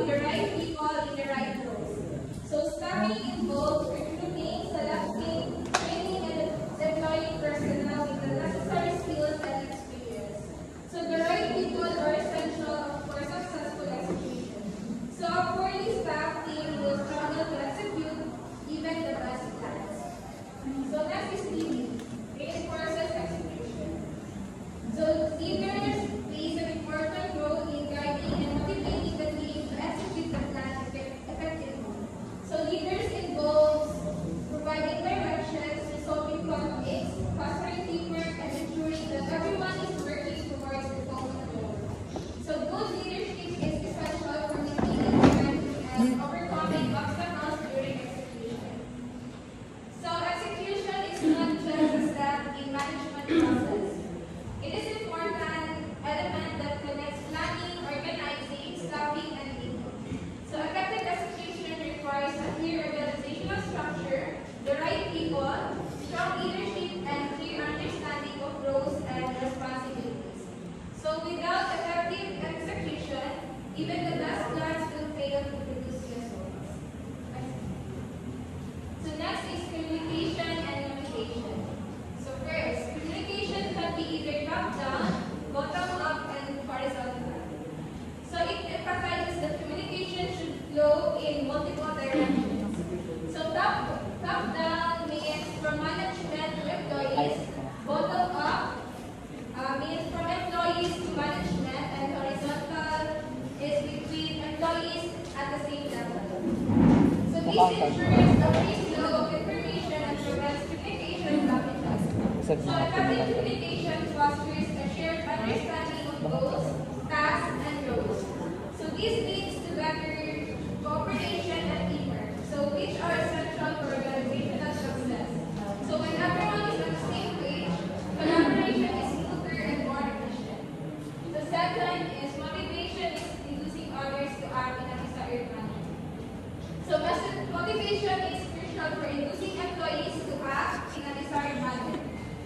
putting the right people in the right roles. So staffing involves recruiting, selecting, training, and deploying personnel with the necessary skills and experience. So the right people are essential for successful execution. So a poorly staffed team will struggle to execute even the best plans. So next is leading. Reinforces execution. So leaders plays an important role in guiding and motivating the team to execute the plan effectively. So leaders involves providing directions, resolving conflicts, fostering teamwork, and ensuring that everyone is working towards the common goal. So good leadership is essential for maintaining momentum and overcoming obstacles during execution. So execution is not just a step in management process. It is an important element that connects planning, organizing, staffing, and leading. So effective execution requires a clear organizational structure, the right people, strong leadership, and clear understanding of roles and responsibilities. So without effective execution, even the best plans will fail to produce results. So next is communication and motivation. So first, communication can be either top-down, bottom-up, and horizontal. So it emphasizes that communication should flow in multiple directions. So top-down means from management to employees, bottom-up means from employees to management, and horizontal is between employees at the same level. So this ensures the free flow of information and prevents communication blockages. So effective communication fosters a shared understanding of goals, tasks, and roles. So this leads to better cooperation and teamwork, so which are essential for organizational success. So when everyone is on the same page, collaboration is smoother and more efficient. The second is motivation is inducing others to act in a desired manner. So motivation is crucial for inducing employees to act in a desired manner,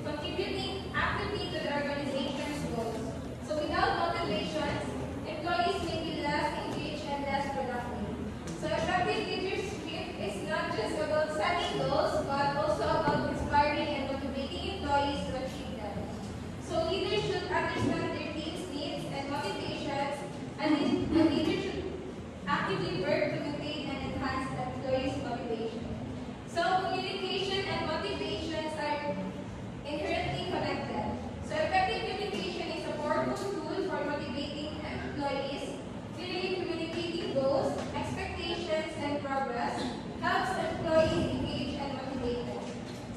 contributing actively to the organization's goals. So without motivations, employees may be less engaged and less productive. So effective leadership is not just about setting goals, but also about inspiring and motivating employees to achieve them. So leaders should understand their team's needs and motivations, and leaders should actively work to maintain and enhance the employees' motivation. So communication and motivations are inherently connected. So effective communication is a powerful tool for motivating employees. Clearly communicating goals, expectations, and progress helps employees engage and motivated.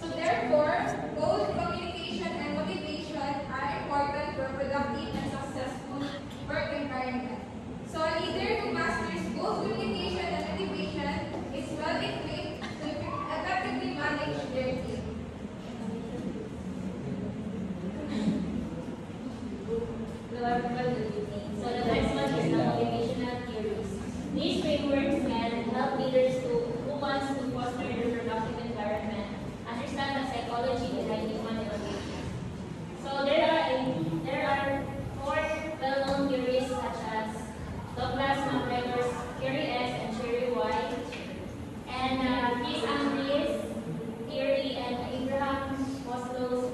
So therefore, both communication and motivation are important for productive and successful work environment. So a leader who masters both communication and motivation is well equipped to effectively manage their team. So the next one is the motivational theories. These frameworks can help leaders who wants to foster a productive environment understand the psychology behind human motivation. So there are four well-known theories such as Douglas MacGregor's Theory S and Theory Y, and Chris Andrews' theory and Abraham Maslow's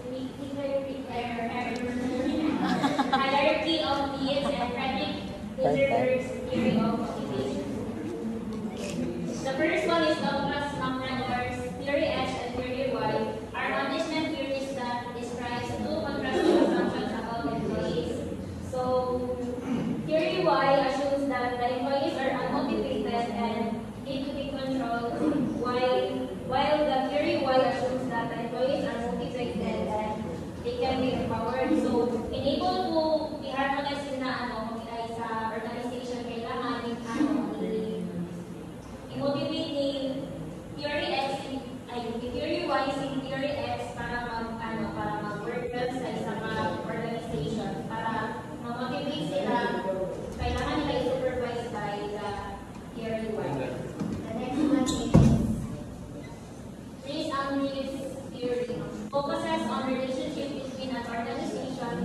hierarchy of needs and Frederick Heisenberg's theory of motivation. The first one is Douglas MacGregor's Theory S and Theory Y are management theories that describes two contrasting assumptions about employees. So Theory Y assumes that the employees are unmotivated and need to be controlled, while the Theory Y assumes that the employees are motivated and they can be empowered. So, enable to i-harmonize yun na sa organization, kailangan i-motivate ni Theory X, Theory Y si Theory X para mag-work well sa isang organization, para ma-motivate sila, kailangan nila i-supervise by the Theory Y. The next one is Chris Andrews' theory. Focuses on relationship between an organization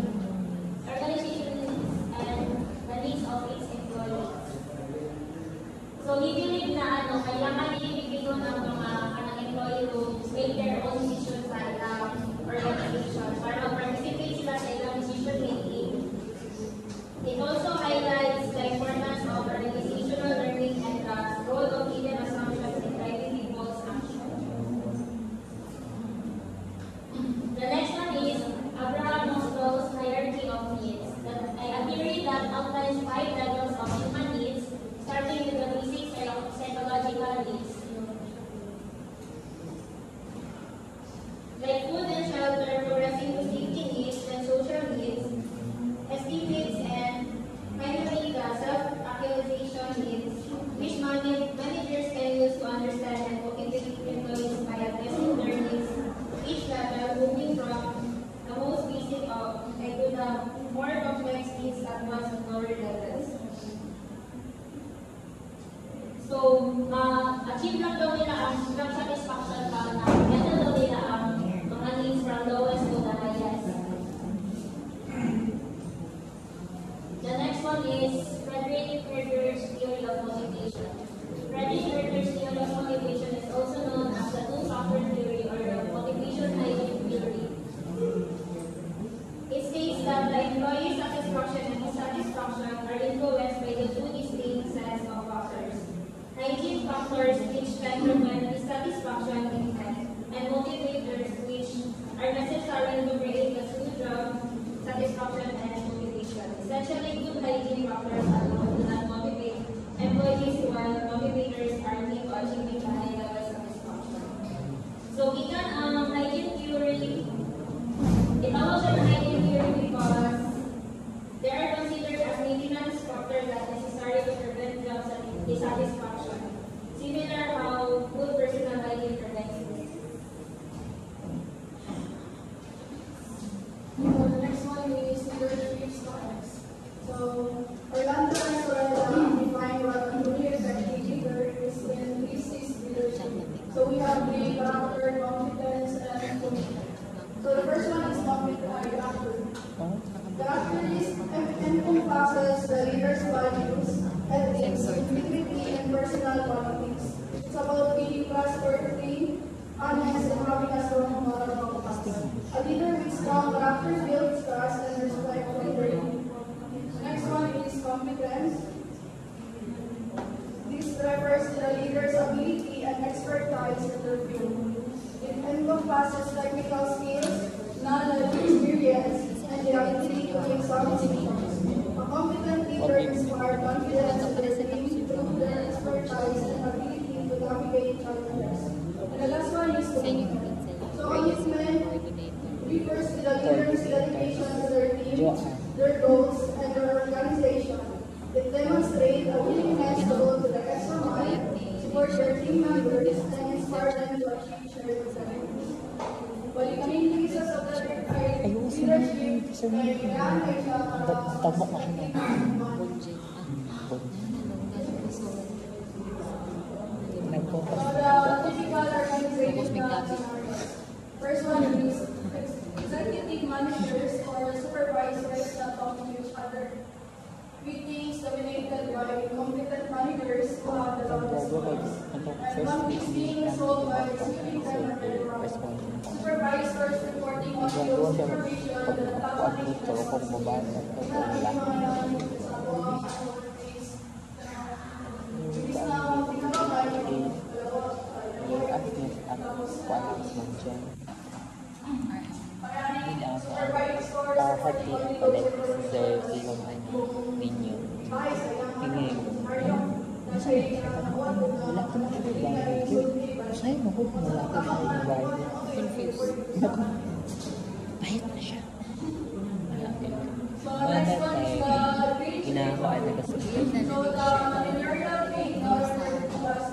can provide satisfaction, intent, and motivators which are necessary to create a true job satisfaction and motivation. Essentially, good hygiene factors allow to not motivate employees while motivators are key to achieving high level satisfaction. So, given ang hygiene theory, itawag siya ng hygiene theory because they are considered as maintenance factors that necessary to prevent job dissatisfaction. Similar how good personal hygiene prevents this. The next one is leadership styles. So, Orlando and Soraya define what a truly effective leader is in this is leadership. So, we have the character, competence, and commitment. So, the first one is character. Character encompasses the leader's values, ethics, integrity, and personal qualities. It's about being trustworthy, honest, and having a strong moral compass. A leader with strong character builds trust and respect for leadership. The next one is competence. This refers to the leader's ability and expertise in their field. It encompasses technical skills, knowledge, experience, and the ability to make sound decisions. A competent leader inspires confidence in their team through their expertise and ability to navigate challenges. And the last one is commitment. So commitment refers to the leader's dedication to their team, their goals, and their organization. It demonstrates a willingness to go to the extra mile, support their team members, and inspire them to achieve shared objectives. But the main pieces of the leadership the typical organization. First one is executive managers or supervisors that talk to each other. Meetings dominated by competent managers who have the longest voice. And conflicts being resolved by executive managers. Supervisors reporting on field supervision to the top managers. Pahit na siya. So the next one is the Ginawa na kasi. So the managerial grade plus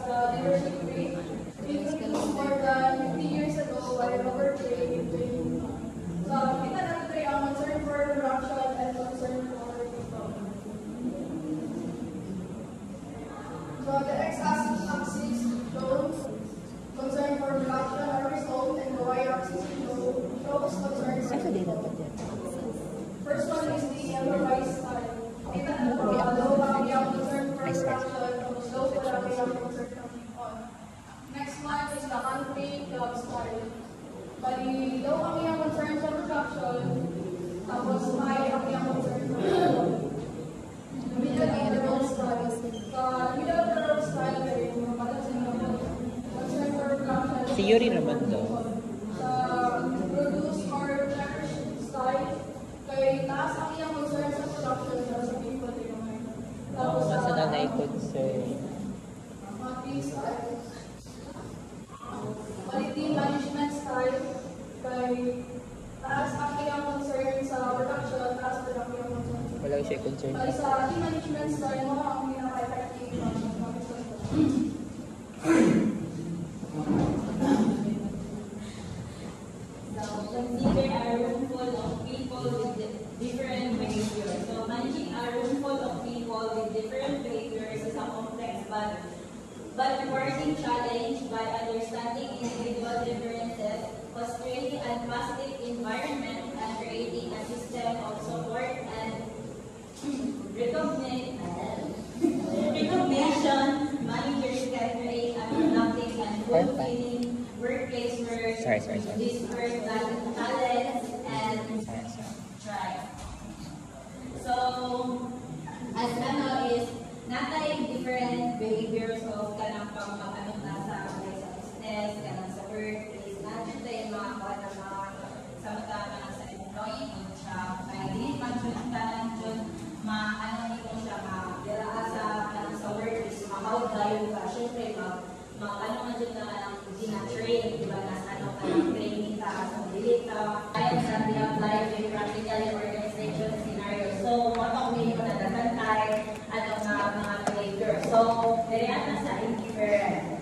the leadership grade is more than 50 years ago while over trade. So kita natin ang concern for production and concern for people. So the x-axis shows concern for production or result, and the y-axis shows concern for first one is the enterprise style. Kita low ang yung concern for production, low ang yung concern for people. Next one is the country club style. Bali, low ang yung concern sa production, tapos high ang yung concern for people. The middle and the road style. Sa middle of the road style, yung mapatansin mo concern for production. Theory naman daw. Sa produce or leadership style, kay taas ang iyang concern sa production sa people din. Tapos Sa nanay concern. marketing style, quality management style, kay taas ang iyang concern sa production, taas pa ang iyang concern. Wala siya concern Kay sa sa team management style mo, ang pinaka-effective Consider a room full of people with different behaviors. So managing a room full of people with different behaviors is a complex but rewarding challenge by understanding individual differences, fostering a positive environment, and creating a system of support and recognition. Managers can create a productive and fulfilling workplace where this work talent and drive. So, as is natay different behaviors of kanang pagmamano sa work is nandiyan tayo mga kuwan ng mga samtama ng sa employee mo siya. Kaya hindi man dyan tanan ano nito siya dira sa work is makaw tayo ka. Siyempre, ano man dyan na gina-train, diba na training ka, sa dilita, ayun sa apply with practical organization scenario. So, matong nito na nagantay, mga behavior. So, diriyan na sa indifferent.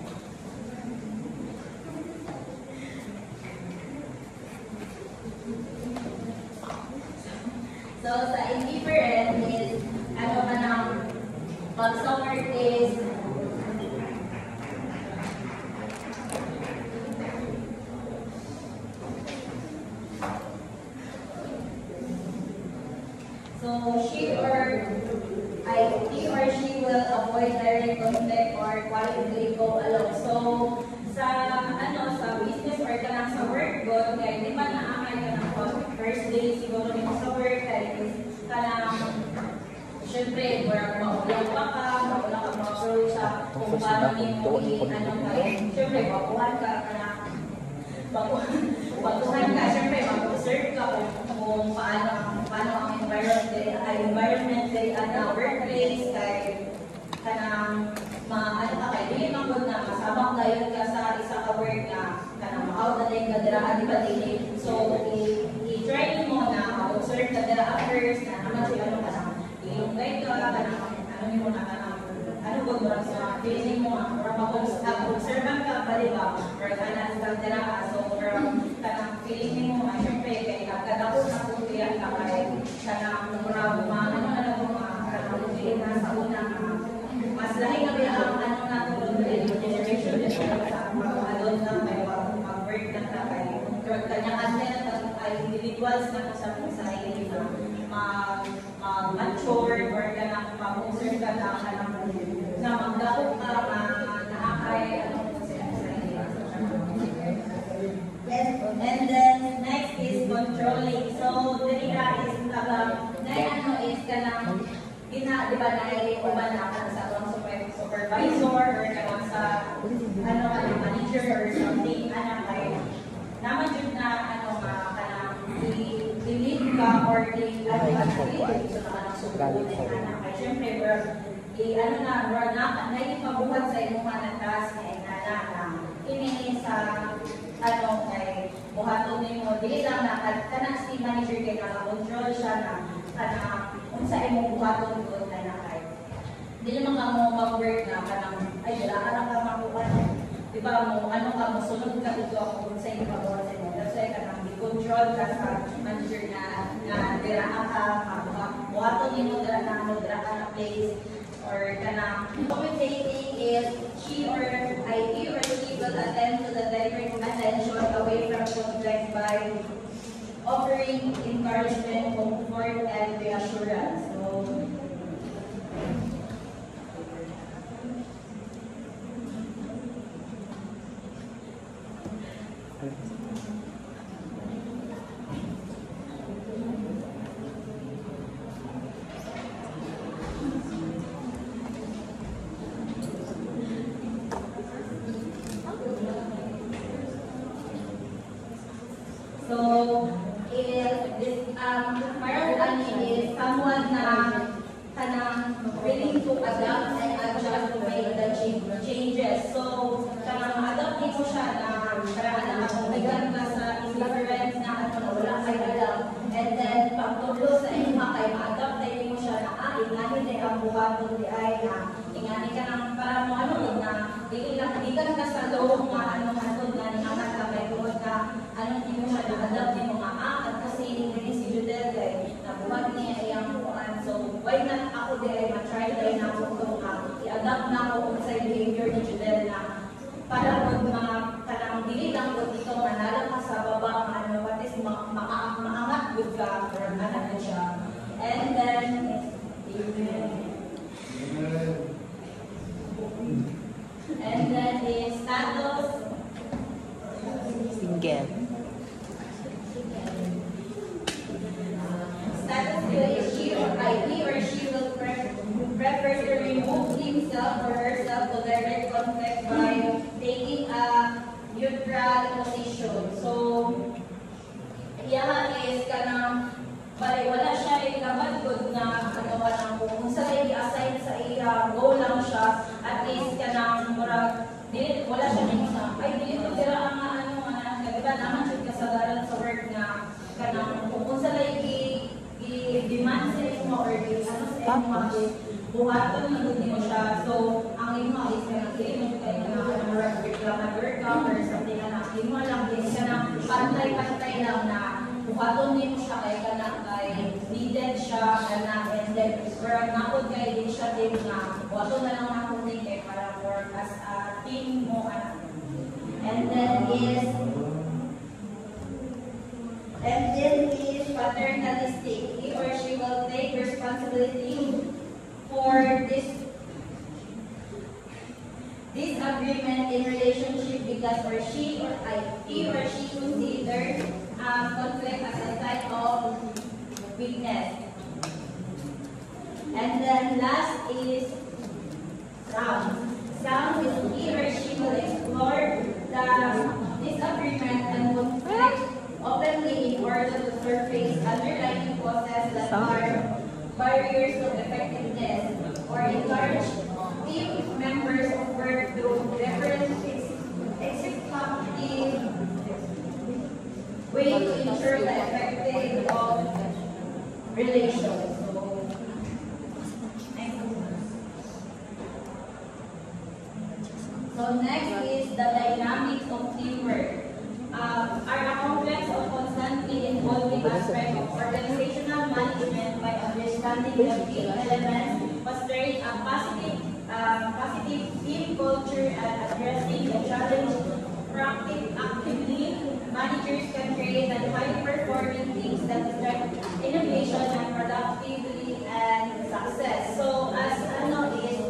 So, sa indifferent is, pag sa work is, so he or she will avoid direct conflict or quietly go along. So, sa business or kanang sa work, good, kaya di man naamay ka ng first day, siguro nito sa work, kaya kanang siyempre, maulang pa ka, maulang ka ma-approach sa kung paano nimo siyempre, baguhan ka, baguhan ka, siyempre, mag-observe ka kung paano ang environment day at workplace, kay kanang dili man gud na masabak dayon ka sa isa ka work na kanang ma-out na din ka dira di ba dili. So, i-try mo na observe ka dira first na naman sila kanang ilunggay ka kanang nimo na kanang gud mo sa feeling mo or mag-observe ka ba di ba or kanang sa dira so kanang feeling mo syempre kay nagkadako na kuya ka kay kanang mura kanang dili na sa una mas lahi na ang generation sa mga adult na may mag-work na kay kanyang asset ay individuals na sa society na mag-mature or kanang mag-observe ka na magdako ka naakay and then next is controlling. So diri is is kanang di ba uban na sa supervisor or kanang sa manager or something kay naman jud na kanang i-lead ka or kay syempre naipabuhat sa imong mga task na ini sa kay buhaton nimo dili lang na kanang si manager kay naka-control siya na kanang unsa imong buhaton gud na kay dili man ka mo mag-work na kanang ay dila ara ka makuha di ba mo ka mo sunod ka dito ako kung sa imong pagbuhat sa imo that's why kanang i-control ka sa manager na dira ka buhaton nimo dira ka na place or kanang communicating is he or she will attend to the direct attention away from conflict by offering encouragement, comfort, and reassurance. So, if this parang is someone na kanang willing to adapt and adjust to make the changes. So, kanang adapt nito siya na parang nakapagbigan ka sa indifference na wala kay alam. And then, pagtulo sa ima kay ma-adapt na mo siya na ingani na ang buhaton di ay na ingani ka ng para mo na dikan ka sa loob nga hatod na ninganak ka may buhat ka di mo siya na-adapt ni mo at kasi hindi si Judel kay nabuhat niya iyang buwan. So, why not ako di ay ma-try na ako ito i-adapt na ako sa behavior ni Judel na para kung kanang dili lang ko dito manala ka sa baba what is maangat good ka or na siya. And then, and then is status single. Status is he or she will prefer to remove himself or herself to direct conflict by taking a neutral Bale, wala siya ikabad good na ano ka nang kung sa i-assign sa iya, go lang siya, at least ka nang murag, wala siya nito sa, ay, dili ko tira ang ano, diba naman siya kasagaran sa work na kanang kung sa i-demand sa imo or ano sa imo, buhaton na good mo siya. So, ang imo is kanang dili mo kayo na murag reklamator ka or something na imo lang din ka nang pantay-pantay lang na buhaton din mo siya kay kanang kay needed siya kana, and then murag napod kay din siya din na buhaton na lang ako din kay para work as a team mo ana. And then is paternalistic. He or she will take responsibility for this agreement in relationship because he or she consider conflict as a type of weakness. And then last is Sam. Sam is he or she will explore the disagreement and conflict openly in order to surface underlying causes that are barriers to effectiveness or encourage team members to work through different executive ways to ensure the effective of relations. So next is the dynamics of teamwork. Are a complex of constantly involving aspect of organizational management by understanding the key elements, fostering a positive team culture and addressing the challenge actively. Managers can create a high-performing teams that drive innovation and productivity and success. So as ano is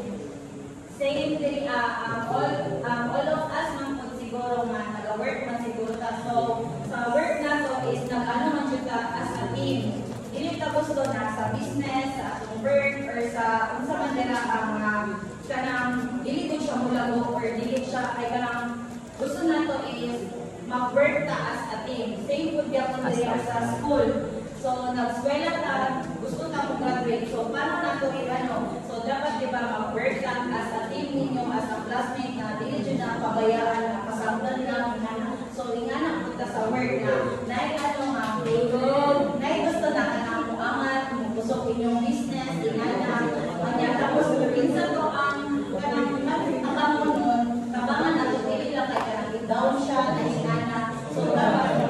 same thing, all of us man po siguro man nag-work man siguro ta. So sa work na to is nag-ano man siya ta as a team. Dili ta gusto na sa business, sa atong work or sa unsa man dira ang kanang dili ko siya mulago or dili siya ay kanang gusto na to is mag-work ta as a team. Same po gyapon diri sa school. So, nag-eskwela ta, gusto ta mo graduate. So, paano na ito i-ano? So, dapat di ba mag-work ka as a team ninyo, as a classmate na dili dyan na pabayaan, na pasangtan na, ingana. So, ingana punta sa work na, naik-ano nga, naik-gusto na ka na muangat, musok inyong business, ingana. Kanya, tapos, pinsa to ang kanang tabangon nun, tabangan na ito, dili lang kay kanang i-down siya, na ingana. So, dapat,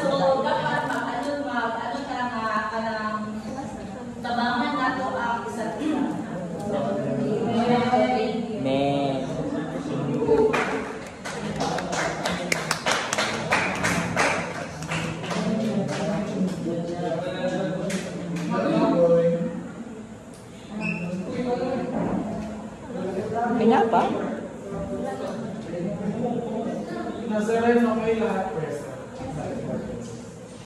so dapat ano ka nga tabangan nato ang isa't isa. Ne. Nasa rin okay lahat.